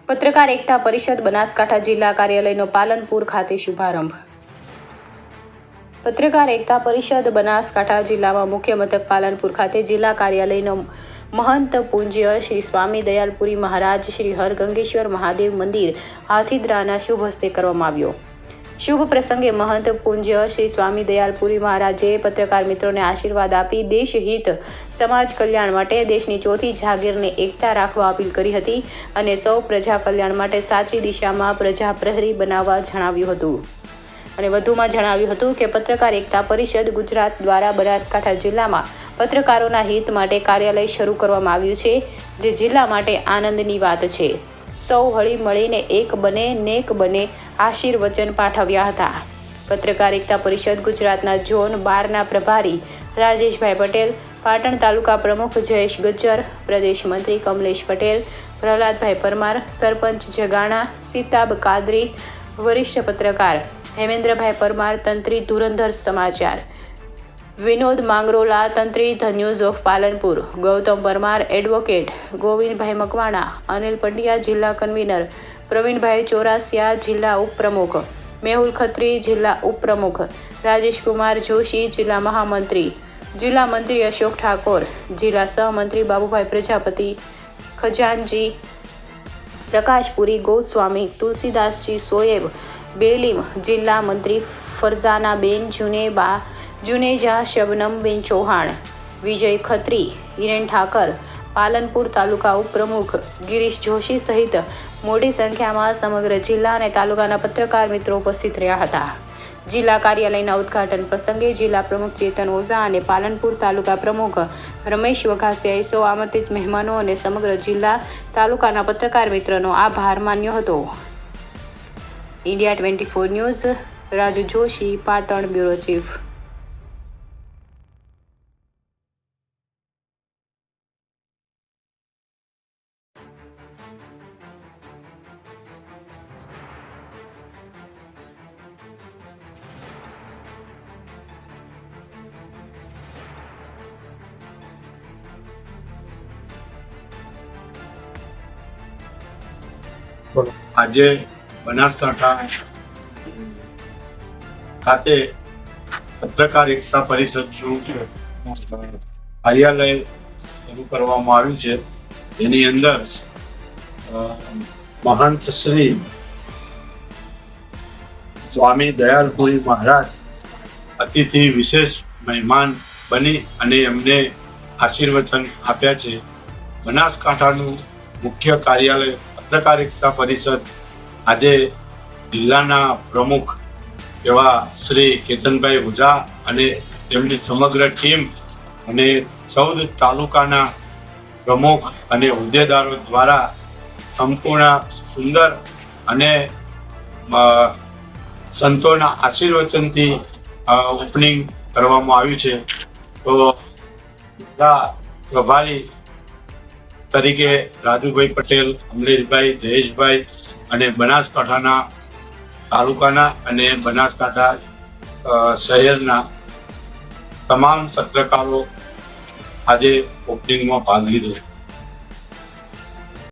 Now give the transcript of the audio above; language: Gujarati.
પત્રકાર એકતા પરિષદ બનાસકાંઠા જિલ્લા કાર્યાલયનો પાલનપુર ખાતે શુભારંભ। પત્રકાર એકતા પરિષદ બનાસકાંઠા જિલ્લામાં મુખ્ય મથક પાલનપુર ખાતે જિલ્લા કાર્યાલયનો મહંત પૂજ્ય શ્રી સ્વામી દયાલપુરી મહારાજ શ્રી હરગંગેશ્વર મહાદેવ મંદિર હાથીદરાના શુભ હસ્તે કરવામાં આવ્યો। શુભ પ્રસંગે મહંત પૂજ્ય શ્રી સ્વામી દયાલપુરી મહારાજે પત્રકાર મિત્રોને આશીર્વાદ આપી દેશ હિત સમાજ કલ્યાણ માટે દેશની ચોથી જાગીરને એકતા રાખવા અપીલ કરી હતી અને સૌ પ્રજા કલ્યાણ માટે સાચી દિશામાં પ્રજા પ્રહરી બનાવવા જણાવ્યું હતું અને વધુમાં જણાવ્યું હતું કે પત્રકાર એકતા પરિષદ ગુજરાત દ્વારા બનાસકાંઠા જિલ્લામાં પત્રકારોના હિત માટે કાર્યાલય શરૂ કરવામાં આવ્યું છે, જે જિલ્લા માટે આનંદની વાત છે। સૌ હળી મળીને એક બને નેક બને આશીર્વચન પાઠવ્યા હતા। પત્રકાર એકતા પરિષદ ગુજરાતના ઝોન 12ના પ્રભારી રાજેશભાઈ પટેલ, પાટણ તાલુકા પ્રમુખ જયેશ ગજ્જર, પ્રદેશ મંત્રી કમલેશ પટેલ, પ્રહલાદભાઈ પરમાર, સરપંચ જગાણા સીતાબ કાદરી, વરિષ્ઠ પત્રકાર હેમેન્દ્રભાઈ પરમાર, તંત્રી ધુરંધર સમાચાર વિનોદ માંગરોલા, તંત્રી the news of Palanpur Gautam Parmar, advocate Govindbhai Makwana, Anil Pandya જિલ્લા કન્વીનર, પ્રવીણભાઈ ચોરાસિયા જિલ્લા ઉપપ્રમુખ, મેહુલ ખત્રી જિલ્લા ઉપપ્રમુખ, રાજેશકુમાર જોશી જિલ્લા મહામંત્રી, જિલ્લા મંત્રી અશોક ઠાકોર, જિલ્લા સહમંત્રી બાબુભાઈ પ્રજાપતિ, ખજાનજી પ્રકાશપુરી ગોસ્વામી, તુલસીદાસજી સોએબ બેલીમ, જિલ્લા મંત્રી ફરઝાનાબેન જુનેજા, શબનમબેન ચૌહાણ, વિજય ખત્રી, હિરેન ઠાકર, પાલનપુર તાલુકા ઉપપ્રમુખ ગિરીશ જોશી સહિત મોટી સંખ્યામાં સમગ્ર જિલ્લા અને તાલુકાના પત્રકાર મિત્રો ઉપસ્થિત રહ્યા હતા। જિલ્લા કાર્યાલયના ઉદ્ઘાટન પ્રસંગે જિલ્લા પ્રમુખ ચેતન ઓઝા અને પાલનપુર તાલુકા પ્રમુખ રમેશ વઘાસિયાએ સૌ આમંત્રિત મહેમાનો અને સમગ્ર જિલ્લા તાલુકાના પત્રકાર મિત્રોનો આભાર માન્યો હતો। India 24 news Raju Joshi, Patan bureau chief. આજે બનાસકાંઠા ખાતે પત્રકાર એકતા પરિષદનું કાર્યાલય શરૂ કરવામાં આવ્યું છે। એની અંદર મહંત શ્રી સ્વામી દયાલપુરી મહારાજ અતિથિ વિશેષ મહેમાન બની અને એમને આશીર્વચન આપ્યા છે। બનાસકાંઠાનું મુખ્ય કાર્યાલય પત્રકાર એકતા પરિષદ આજે જિલ્લાના પ્રમુખ એવા શ્રી કેતનભાઈ ઓઝા અને તેમની સમગ્ર ટીમ અને 14 તાલુકાના પ્રમુખ અને હોદ્દેદારો દ્વારા સંપૂર્ણ સુંદર અને સંતોના આશીર્વચનથી ઓપનિંગ કરવામાં આવ્યું છે। તો પ્રભારી તરીકે રાજુભાઈ પટેલ, અમરેશભાઈ, જયેશભાઈ અને બનાસકાંઠાના તાલુકાના અને બનાસકાંઠા શહેરના તમામ પત્રકારો આજે ઓપનિંગમાં ભાગ લીધો।